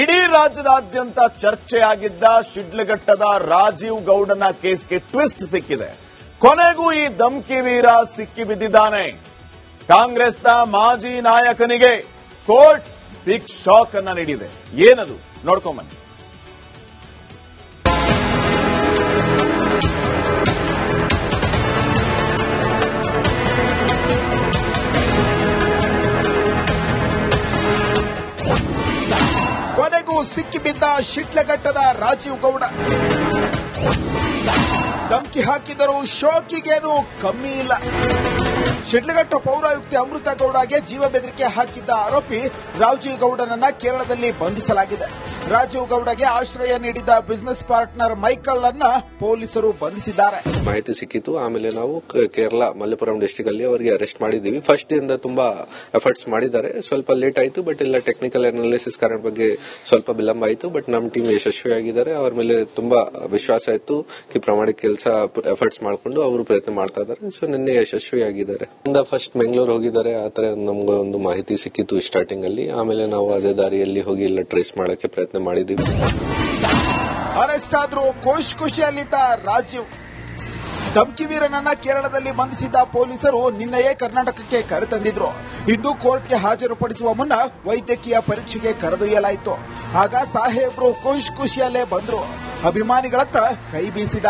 ಇಡೀ ರಾಜ್ಯದಾದ್ಯಂತ ಚರ್ಚೆಯಾಗಿದ್ದ ಶಿಡ್ಲಘಟ್ಟದ ರಾಜೀವ್ ಗೌಡನ ಕೇಸ್ಗೆ ಟ್ವಿಸ್ಟ್ ಸಿಕ್ಕಿದೆ. ಕೊನೆಗೂ ಈ ಧಮ್ಕಿ ವೀರ ಸಿಕ್ಕಿಬಿದ್ದಿದ್ದಾನೆ. ಕಾಂಗ್ರೆಸ್ನ ಮಾಜಿ ನಾಯಕನಿಗೆ ಕೋರ್ಟ್ ಬಿಗ್ ಶಾಕ್ ಅನ್ನ ನೀಡಿದೆ. ಏನದು ನೋಡ್ಕೊಂಬನ್ನಿ. ಕೊನೆಗೂ ಸಿಕ್ಕಿಬಿದ್ದ ಶಿಡ್ಲಘಟ್ಟದ ರಾಜೀವ್ ಗೌಡ. ಧಮ್ಕಿ ಹಾಕಿದರೂ ಶೋಕಿಗೇನು ಕಮ್ಮಿ ಇಲ್ಲ. ಶಿಡ್ಲಘಟ್ಟ ಪೌರಾಯುಕ್ತೆ ಅಮೃತ ಗೌಡಗೆ ಜೀವ ಬೆದರಿಕೆ ಹಾಕಿದ್ದ ಆರೋಪಿ ರಾಜೀವ್ ಗೌಡನನ್ನ ಕೇರಳದಲ್ಲಿ ಬಂಧಿಸಲಾಗಿದೆ. ರಾಜೀವ್ ಗೌಡಗೆ ಆಶ್ರಯ ನೀಡಿದ್ದ ಬಿಸಿನೆಸ್ ಪಾರ್ಟ್ನರ್ ಮೈಕಲ್ ಅನ್ನ ಪೊಲೀಸರು ಬಂಧಿಸಿದ್ದಾರೆ. ಮಾಹಿತಿ ಸಿಕ್ಕಿತ್ತು. ಆಮೇಲೆ ನಾವು ಕೇರಳ ಮಲ್ಲಪುರಂ ಡಿಸ್ಟಿಕ್ ಅಲ್ಲಿ ಅವರಿಗೆ ಅರೆಸ್ಟ್ ಮಾಡಿದ್ದೀವಿ. ಫಸ್ಟ್ ಇಂದ ತುಂಬಾ ಎಫರ್ಟ್ಸ್ ಮಾಡಿದ್ದಾರೆ. ಸ್ವಲ್ಪ ಲೇಟ್ ಆಯಿತು, ಬಟ್ ಇಲ್ಲ ಟೆಕ್ನಿಕಲ್ ಅನಾಲಿಸಿಸ್ ಕಾರಣ ಬಗ್ಗೆ ಸ್ವಲ್ಪ ವಿಳಂಬ ಆಯಿತು. ಬಟ್ ನಮ್ಮ ಟೀಮ್ ಯಶಸ್ವಿಯಾಗಿದ್ದಾರೆ. ಅವರ ಮೇಲೆ ತುಂಬಾ ವಿಶ್ವಾಸ ಇತ್ತು. ಪ್ರಾಮಾಣಿಕ ಕೆಲಸ ಎಫರ್ಟ್ಸ್ ಮಾಡಿಕೊಂಡು ಅವರು ಪ್ರಯತ್ನ ಮಾಡ್ತಾ ಇದ್ದಾರೆ. ಸೊ ನಿನ್ನೆ ಯಶಸ್ವಿಯಾಗಿದ್ದಾರೆ. ಫಸ್ಟ್ ಬೆಂಗಳೂರು ಹೋಗಿದ್ದಾರೆ. ಆತರ ನಮ್ಗೆ ಒಂದು ಮಾಹಿತಿ ಸಿಕ್ಕಿತ್ತು ಸ್ಟಾರ್ಟಿಂಗ್ ಅಲ್ಲಿ. ಆಮೇಲೆ ನಾವು ಅದೇ ದಾರಿಯಲ್ಲಿ ಹೋಗಿ ಎಲ್ಲ ಟ್ರೇಸ್ ಮಾಡಕ್ಕೆ ಪ್ರಯತ್ನ ಮಾಡಿದ್ದೀವಿ. ಅರೆಸ್ಟ್ ಆದ್ರೂ ಖುಷಿಯಲ್ಲಿದ್ದ ರಾಜೀವ್. ಧಮ್ಕಿ ವೀರನನ್ನ ಕೇರಳದಲ್ಲಿ ಬಂಧಿಸಿದ್ದ ಪೊಲೀಸರು ನಿನ್ನೆಯೇ ಕರ್ನಾಟಕಕ್ಕೆ ಕರೆತಂದಿದ್ರು. ಇಂದು ಕೋರ್ಟ್ಗೆ ಹಾಜರುಪಡಿಸುವ ಮುನ್ನ ವೈದ್ಯಕೀಯ ಪರೀಕ್ಷೆಗೆ ಕರೆದೊಯ್ಯಲಾಯಿತು. ಆಗ ಸಾಹೇಬ್ರು ಖುಷಿಯಲ್ಲೇ ಬಂದ್ರು. ಅಭಿಮಾನಿಗಳತ್ತ ಕೈ ಬೀಸಿದ.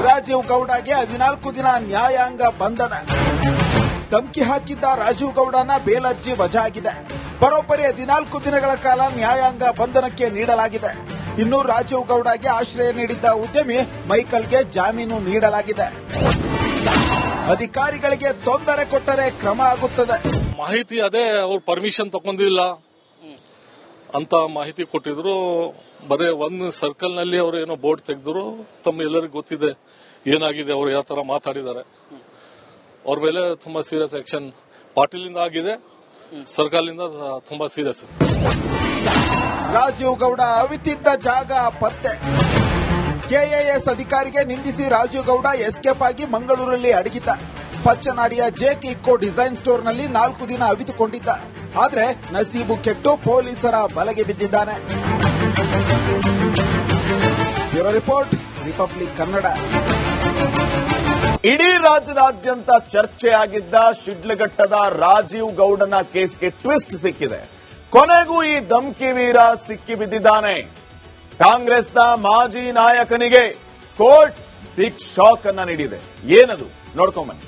ರಾಜೀವ್ ಗೌಡಗೆ 14 ದಿನ ನ್ಯಾಯಾಂಗ ಬಂಧನ. ಧಮ್ಕಿ ಹಾಕಿದ್ದ ರಾಜೀವ್ ಗೌಡನ ಬೇಲ್ ಅರ್ಜಿ ವಜಾ ಆಗಿದೆ. ಬರೋಬ್ಬರಿ 14 ದಿನಗಳ ಕಾಲ ನ್ಯಾಯಾಂಗ ಬಂಧನಕ್ಕೆ ನೀಡಲಾಗಿದೆ. ಇನ್ನು ರಾಜೀವ್ ಗೌಡಗೆ ಆಶ್ರಯ ನೀಡಿದ್ದ ಉದ್ಯಮಿ ಮೈಕಲ್ಗೆ ಜಾಮೀನು ನೀಡಲಾಗಿದೆ. ಅಧಿಕಾರಿಗಳಿಗೆ ತೊಂದರೆ ಕೊಟ್ಟರೆ ಕ್ರಮ ಆಗುತ್ತದೆ. ಮಾಹಿತಿ ಅದೇ ಅವ್ರು ಪರ್ಮಿಷನ್ ತಗೊಂಡಿಲ್ಲ ಅಂತ ಮಾಹಿತಿ ಕೊಟ್ಟಿದ್ರು. ಬರೀ ಒಂದು ಸರ್ಕಲ್ ನಲ್ಲಿ ಅವರು ಏನೋ ಬೋರ್ಡ್ ತೆಗೆದ್ರು. ತಮ್ಮ ಎಲ್ಲರಿಗೂ ಗೊತ್ತಿದೆ ಏನಾಗಿದೆ, ಅವರು ಯಾವ ತರ ಮಾತಾಡಿದ್ದಾರೆ. ಅವ್ರ ಮೇಲೆ ತುಂಬಾ ಸೀರಿಯಸ್ ಆಕ್ಷನ್ ಪಾಟೀಲಿಂದ ಆಗಿದೆ. ಸರ್ಕಾರದಿಂದ ತುಂಬಾ ಸೀರಿಯಸ್. ರಾಜೀವ್ ಗೌಡ ಅವಿತಿದ್ದ ಜಾಗ ಪತ್ತೆ. ಕೆಎಎಸ್ ಅಧಿಕಾರಿಗೆ ನಿಂದಿಸಿ ರಾಜೀವ್ ಗೌಡ ಎಸ್ಕೇಪ್ ಆಗಿ ಮಂಗಳೂರಲ್ಲಿ ಅಡಗಿದ್ದ. ಪಚ್ಚನಾಡಿಯ ಜೇಕ್ ಇಕೋ ಡಿಸೈನ್ ಸ್ಟೋರ್ನಲ್ಲಿ 4 ದಿನ ಅವಿತುಕೊಂಡಿದ್ದ. ಆದ್ರೆ ನಸೀಬು ಕೆಟ್ಟು ಪೊಲೀಸರ ಬಲೆಗೆ ಬಿದ್ದಿದ್ದಾನೆ. Bureau report, Republic Kannada. ಇಡೀ ರಾಜ್ಯದಾದ್ಯಂತ ಚರ್ಚೆಯಾಗಿದ್ದ ಶಿಡ್ಲಘಟ್ಟದ ರಾಜೀವ್ ಗೌಡನ ಕೇಸ್ಗೆ ಟ್ವಿಸ್ಟ್ ಸಿಕ್ಕಿದೆ. ಕೊನೆಗೂ ಈ ಧಮ್ಕಿ ವೀರ ಸಿಕ್ಕಿಬಿದ್ದಿದ್ದಾನೆ. ಕಾಂಗ್ರೆಸ್ನ ಮಾಜಿ ನಾಯಕನಿಗೆ ಕೋರ್ಟ್ ಬಿಗ್ ಶಾಕ್ ಅನ್ನ ನೀಡಿದೆ. ಏನದು ನೋಡ್ಕೊಂಬನ್ನಿ.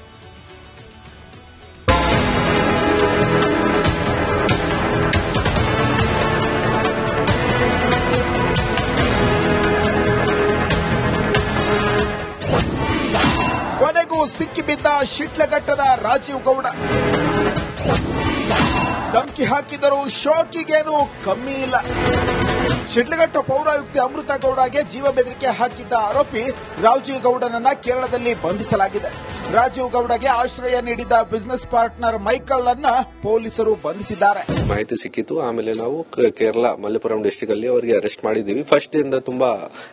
ಕೊನೆಗೂ ಸಿಕ್ಕಿಬಿದ್ದ ಶಿಡ್ಲಘಟ್ಟದ ರಾಜೀವ್ ಗೌಡ. ಧಮ್ಕಿ ಹಾಕಿದರೂ ಶೋಕಿಗೇನು ಕಮ್ಮಿ ಇಲ್ಲ. ಶಿಡ್ಲಘಟ್ಟ ಪೌರಾಯುಕ್ತೆ ಅಮೃತ ಗೌಡಗೆ ಜೀವ ಬೆದರಿಕೆ ಹಾಕಿದ್ದ ಆರೋಪಿ ರಾಜೀವ್ ಗೌಡನನ್ನ ಕೇರಳದಲ್ಲಿ ಬಂಧಿಸಲಾಗಿದೆ. ರಾಜೀವ್ ಗೌಡಗೆ ಆಶ್ರಯ ನೀಡಿದ್ದ ಬಿಸಿನೆಸ್ ಪಾರ್ಟ್ನರ್ ಮೈಕಲ್ ಅನ್ನ ಪೊಲೀಸರು ಬಂಧಿಸಿದ್ದಾರೆ. ಮಾಹಿತಿ ಸಿಕ್ಕಿತ್ತು. ಆಮೇಲೆ ನಾವು ಕೇರಳ ಮಲ್ಲಪುರಂ ಡಿಸ್ಟಿಕ್ ಅಲ್ಲಿ ಅವರಿಗೆ ಅರೆಸ್ಟ್ ಮಾಡಿದ್ದೀವಿ. ಫಸ್ಟ್ ಇಂದ ತುಂಬಾ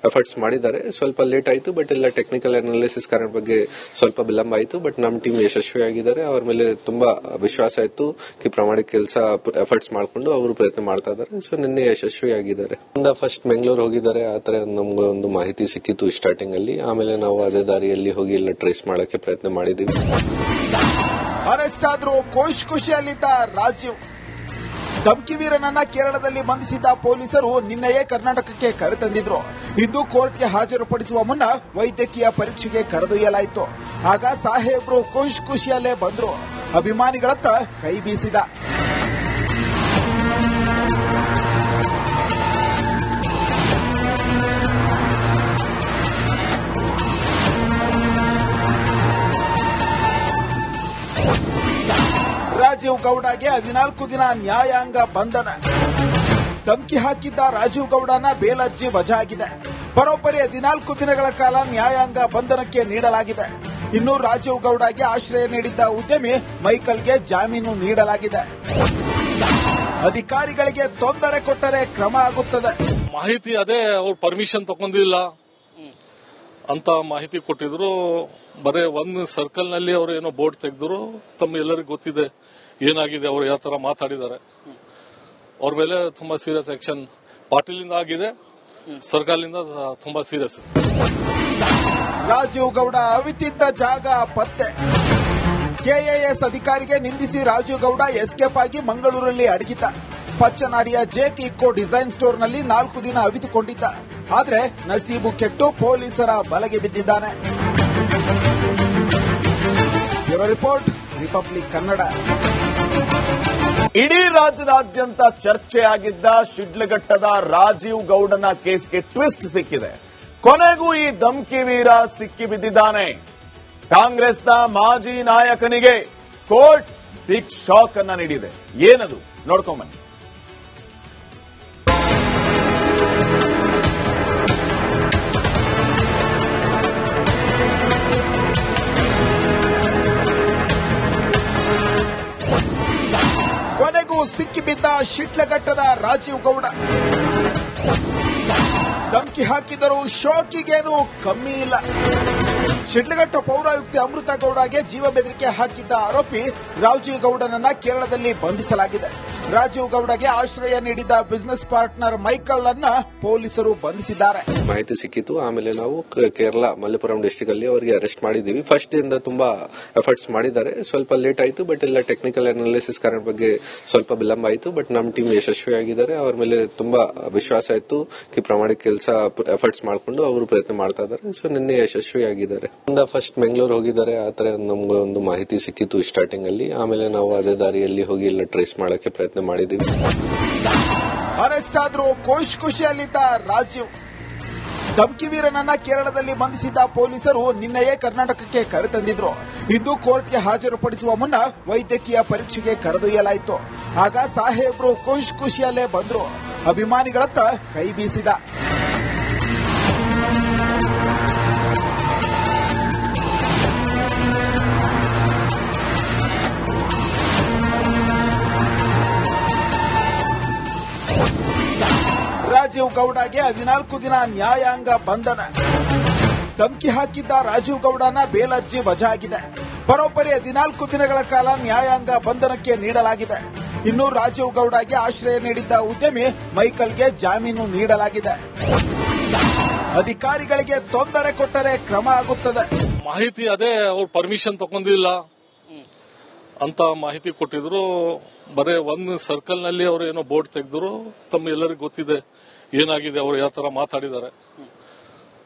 ಎಫರ್ಟ್ಸ್ ಮಾಡಿದ್ದಾರೆ. ಸ್ವಲ್ಪ ಲೇಟ್ ಆಯಿತು, ಬಟ್ ಇಲ್ಲ ಟೆಕ್ನಿಕಲ್ ಅನಾಲಿಸಿಸ್ ಕಾರಣ ಬಗ್ಗೆ ಸ್ವಲ್ಪ ವಿಳಂಬ ಆಯಿತು. ಬಟ್ ನಮ್ಮ ಟೀಮ್ ಯಶಸ್ವಿಯಾಗಿದ್ದಾರೆ. ಅವರ ಮೇಲೆ ತುಂಬಾ ವಿಶ್ವಾಸ ಇತ್ತು. ಪ್ರಾಮಾಣಿಕ ಕೆಲಸ ಎಫರ್ಟ್ಸ್ ಮಾಡಿಕೊಂಡು ಅವರು ಪ್ರಯತ್ನ ಮಾಡ್ತಾ ಇದ್ದಾರೆ. ಸೊ ನಿನ್ನೆ ಯಶಸ್ವಿಯಾಗಿದ್ದಾರೆ. ಫಸ್ಟ್ ಬೆಂಗಳೂರು ಹೋಗಿದ್ದಾರೆ. ಆತರ ನಮ್ಗೆ ಒಂದು ಮಾಹಿತಿ ಸಿಕ್ಕಿತ್ತು ಸ್ಟಾರ್ಟಿಂಗ್ ಅಲ್ಲಿ. ಆಮೇಲೆ ನಾವು ಅದೇ ದಾರಿಯಲ್ಲಿ ಹೋಗಿ ಎಲ್ಲ ಟ್ರೇಸ್ ಮಾಡಕ್ಕೆ ಪ್ರಯತ್ನ ಮಾಡಿದ್ದೀವಿ. ಅರೆಸ್ಟ್ ಆದ್ರೂ ಖುಷಿಯಲ್ಲಿದ್ದ ರಾಜೀವ್. ಧಮ್ಕಿ ವೀರನನ್ನ ಕೇರಳದಲ್ಲಿ ಬಂಧಿಸಿದ್ದ ಪೊಲೀಸರು ನಿನ್ನೆಯೇ ಕರ್ನಾಟಕಕ್ಕೆ ಕರೆತಂದಿದ್ರು. ಇಂದು ಕೋರ್ಟ್ಗೆ ಹಾಜರುಪಡಿಸುವ ಮುನ್ನ ವೈದ್ಯಕೀಯ ಪರೀಕ್ಷೆಗೆ ಕರೆದೊಯ್ಯಲಾಯಿತು. ಆಗ ಸಾಹೇಬ್ರು ಖುಷಿಯಲ್ಲೇ ಬಂದ್ರು. ಅಭಿಮಾನಿಗಳತ್ತ ಕೈ ಬೀಸಿದ. ರಾಜೀವ್ ಗೌಡಗೆ 14 ದಿನ ನ್ಯಾಯಾಂಗ ಬಂಧನ. ಧಮ್ಕಿ ಹಾಕಿದ್ದ ರಾಜೀವ್ ಗೌಡನ ಬೇಲ್ ಅರ್ಜಿ ವಜಾ ಆಗಿದೆ. ಬರೋಬ್ಬರಿ 14 ದಿನಗಳ ಕಾಲ ನ್ಯಾಯಾಂಗ ಬಂಧನಕ್ಕೆ ನೀಡಲಾಗಿದೆ. ಇನ್ನು ರಾಜೀವ್ ಗೌಡಗೆ ಆಶ್ರಯ ನೀಡಿದ್ದ ಉದ್ಯಮಿ ಮೈಕಲ್ಗೆ ಜಾಮೀನು ನೀಡಲಾಗಿದೆ. ಅಧಿಕಾರಿಗಳಿಗೆ ತೊಂದರೆ ಕೊಟ್ಟರೆ ಕ್ರಮ ಆಗುತ್ತದೆ. ಮಾಹಿತಿ ಅದೇ ಅವ್ರು ಪರ್ಮಿಷನ್ ತಗೊಂಡಿಲ್ಲ ಅಂತ ಮಾಹಿತಿ ಕೊಟ್ಟಿದ್ರು. ಬರೇ ಒಂದು ಸರ್ಕಲ್ ನಲ್ಲಿ ಅವರು ಏನೋ ಬೋರ್ಡ್ ತೆಗೆದ್ರು. ತಮ್ಮ ಎಲ್ಲರಿಗೂ ಗೊತ್ತಿದೆ ಏನಾಗಿದೆ, ಅವರು ಯಾವ ತರ ಮಾತಾಡಿದ್ದಾರೆ. ಅವ್ರ ಮೇಲೆ ತುಂಬಾ ಸೀರಿಯಸ್ ಆಕ್ಷನ್ ಪಾಟೀಲಿಂದ ಆಗಿದೆ, ಸರ್ಕಾರದಿಂದ ತುಂಬಾ ಸೀರಿಯಸ್. ರಾಜೀವ್ ಗೌಡ ಅವಿತಿದ್ದ ಜಾಗ ಪತ್ತೆ. ಕೆಎಎಸ್ ಅಧಿಕಾರಿಗೆ ನಿಂದಿಸಿ ರಾಜೀವ್ ಗೌಡ ಎಸ್ಕೇಪ್ ಆಗಿ ಮಂಗಳೂರಲ್ಲಿ ಅಡಗಿದ್ದ. ಪಚ್ಚನಾಡಿಯ ಜೇಕ್ ಇಕೋ ಡಿಸೈನ್ ಸ್ಟೋರ್ನಲ್ಲಿ 4 ದಿನ ಅವಿತುಕೊಂಡಿದ್ದ. ಆದ್ರೆ ನಸೀಬು ಕೆಟ್ಟು ಪೊಲೀಸರ ಬಲೆಗೆ ಬಿದ್ದಿದ್ದಾನೆ. Bureau report, Republic Kannada. ಇಡೀ ರಾಜ್ಯದಾದ್ಯಂತ ಚರ್ಚೆಯಾಗಿದ್ದ ಶಿಡ್ಲಘಟ್ಟದ ರಾಜೀವ್ ಗೌಡನ ಕೇಸ್ಗೆ ಟ್ವಿಸ್ಟ್ ಸಿಕ್ಕಿದೆ. ಕೊನೆಗೂ ಈ ಧಮ್ಕಿ ವೀರ ಸಿಕ್ಕಿ ಬಿದ್ದಿದ್ದಾನೆ. ಕಾಂಗ್ರೆಸ್ನ ಮಾಜಿ ನಾಯಕನಿಗೆ ಕೋರ್ಟ್ ಬಿಗ್ ಶಾಕ್ ಅನ್ನ ನೀಡಿದೆ. ಏನದು ನೋಡ್ಕೊಂಬನ್ನಿ. ಕೊನೆಗೂ ಸಿಕ್ಕಿಬಿದ್ದ ಶಿಡ್ಲಘಟ್ಟದ ರಾಜೀವ್ ಗೌಡ. ಧಮ್ಕಿ ಹಾಕಿದರೂ ಶೋಕಿಗೇನು ಕಮ್ಮಿ ಇಲ್ಲ. ಶಿಡ್ಲಘಟ್ಟ ಪೌರಾಯುಕ್ತೆ ಅಮೃತ ಗೌಡಗೆ ಜೀವ ಬೆದರಿಕೆ ಹಾಕಿದ್ದ ಆರೋಪಿ ರಾಜೀವ್ ಗೌಡನನ್ನ ಕೇರಳದಲ್ಲಿ ಬಂಧಿಸಲಾಗಿದೆ. ರಾಜೀವ್ ಗೌಡಗೆ ಆಶ್ರಯ ನೀಡಿದ್ದ ಬಿಸಿನೆಸ್ ಪಾರ್ಟ್ನರ್ ಮೈಕಲ್ ಅನ್ನ ಪೊಲೀಸರು ಬಂಧಿಸಿದ್ದಾರೆ. ಮಾಹಿತಿ ಸಿಕ್ಕಿತ್ತು. ಆಮೇಲೆ ನಾವು ಕೇರಳ ಮಲ್ಲೇಪುರಂ ಡಿಸ್ಟಿಕ್ ಅಲ್ಲಿ ಅವರಿಗೆ ಅರೆಸ್ಟ್ ಮಾಡಿದ್ದೀವಿ. ಫಸ್ಟ್ ಇಂದ ತುಂಬಾ ಎಫರ್ಟ್ಸ್ ಮಾಡಿದ್ದಾರೆ. ಸ್ವಲ್ಪ ಲೇಟ್ ಆಯಿತು, ಬಟ್ ಎಲ್ಲ ಟೆಕ್ನಿಕಲ್ ಅನಾಲಿಸಿಸ್ ಕಾರಣ ಬಗ್ಗೆ ಸ್ವಲ್ಪ ವಿಳಂಬ ಆಯಿತು. ಬಟ್ ನಮ್ಮ ಟೀಮ್ ಯಶಸ್ವಿಯಾಗಿದ್ದಾರೆ. ಅವರ ಮೇಲೆ ತುಂಬಾ ವಿಶ್ವಾಸ ಇತ್ತು. ಪ್ರಾಮಾಣಿಕ ಕೆಲಸ ಎಫರ್ಟ್ಸ್ ಮಾಡಿಕೊಂಡು ಅವರು ಪ್ರಯತ್ನ ಮಾಡ್ತಾ ಇದ್ದಾರೆ. ಸೊ ನಿನ್ನೆ ಯಶಸ್ವಿಯಾಗಿದ್ದಾರೆ. ಫಸ್ಟ್ ಬೆಂಗಳೂರು ಹೋಗಿದ್ದಾರೆ. ಆತರ ನಮ್ಗೆ ಒಂದು ಮಾಹಿತಿ ಸಿಕ್ಕಿತ್ತು ಸ್ಟಾರ್ಟಿಂಗ್ ಅಲ್ಲಿ. ಆಮೇಲೆ ನಾವು ಅದೇ ದಾರಿಯಲ್ಲಿ ಹೋಗಿ ಎಲ್ಲ ಟ್ರೇಸ್ ಮಾಡಕ್ಕೆ ಪ್ರಯತ್ನ ಮಾಡಿದ್ದೀವಿ. ಅರೆಸ್ಟ್ ಆದ್ರೂ ಖುಷಿಯಲ್ಲಿದ್ದ ರಾಜೀವ್. ಧಮ್ಕಿ ವೀರನನ್ನ ಕೇರಳದಲ್ಲಿ ಬಂಧಿಸಿದ್ದ ಪೊಲೀಸರು ನಿನ್ನೆಯೇ ಕರ್ನಾಟಕಕ್ಕೆ ಕರೆತಂದಿದ್ರು. ಇಂದು ಕೋರ್ಟ್ಗೆ ಹಾಜರುಪಡಿಸುವ ಮುನ್ನ ವೈದ್ಯಕೀಯ ಪರೀಕ್ಷೆಗೆ ಕರೆದೊಯ್ಯಲಾಯಿತು. ಆಗ ಸಾಹೇಬ್ರು ಖುಷಿಯಲ್ಲೇ ಬಂದ್ರು. ಅಭಿಮಾನಿಗಳತ್ತ ಕೈ ಬೀಸಿದ. ರಾಜೀವ್ ಗೌಡಗೆ 14 ದಿನ ನ್ಯಾಯಾಂಗ ಬಂಧನ. ಧಮ್ಕಿ ಹಾಕಿದ್ದ ರಾಜೀವ್ ಗೌಡನ ಬೇಲ್ ಅರ್ಜಿ ವಜಾ ಆಗಿದೆ. ಬರೋಬ್ಬರಿ 14 ದಿನಗಳ ಕಾಲ ನ್ಯಾಯಾಂಗ ಬಂಧನಕ್ಕೆ ನೀಡಲಾಗಿದೆ. ಇನ್ನು ರಾಜೀವ್ ಗೌಡಗೆ ಆಶ್ರಯ ನೀಡಿದ್ದ ಉದ್ಯಮಿ ಮೈಕಲ್ಗೆ ಜಾಮೀನು ನೀಡಲಾಗಿದೆ. ಅಧಿಕಾರಿಗಳಿಗೆ ತೊಂದರೆ ಕೊಟ್ಟರೆ ಕ್ರಮ ಆಗುತ್ತದೆ. ಮಾಹಿತಿ ಅದೇ ಅವ್ರು ಪರ್ಮಿಷನ್ ತಗೊಂಡಿಲ್ಲ ಅಂತ ಮಾಹಿತಿ ಕೊಟ್ಟಿದ್ರು. ಬರೇ ಒಂದು ಸರ್ಕಲ್ ನಲ್ಲಿ ಅವರು ಏನೋ ಬೋರ್ಡ್ ತೆಗೆದ್ರು. ತಮ್ಮ ಎಲ್ಲರಿಗೂ ಗೊತ್ತಿದೆ ಏನಾಗಿದೆ, ಅವರು ಯಾವ ತರ ಮಾತಾಡಿದ್ದಾರೆ.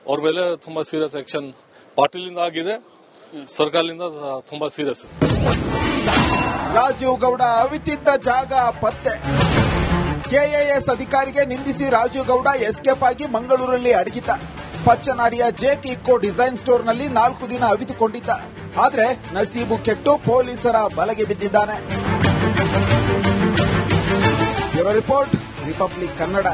ಅವ್ರ ಮೇಲೆ ತುಂಬಾ ಸೀರಿಯಸ್ ಆಕ್ಷನ್ ಪಾಟೀಲಿಂದ ಆಗಿದೆ, ಸರ್ಕಾರದಿಂದ ತುಂಬಾ ಸೀರಿಯಸ್. ರಾಜೀವ್ ಗೌಡ ಅವಿತಿದ್ದ ಜಾಗ ಪತ್ತೆ. ಕೆಎಎಸ್ ಅಧಿಕಾರಿಗೆ ನಿಂದಿಸಿ ರಾಜೀವ್ ಗೌಡ ಎಸ್ಕೇಪ್ ಆಗಿ ಮಂಗಳೂರಲ್ಲಿ ಅಡಗಿದ್ದ. ಪಚ್ಚನಾಡಿಯ ಜೇಕ್ ಇಕೋ ಡಿಸೈನ್ ಸ್ಟೋರ್ನಲ್ಲಿ 4 ದಿನ ಅವಿತುಕೊಂಡಿದ್ದ. ಆದ್ರೆ ನಸೀಬು ಕೆಟ್ಟು ಪೊಲೀಸರ ಬಲೆಗೆ ಬಿದ್ದಿದ್ದಾನೆ. Bureau report, Republic Kannada.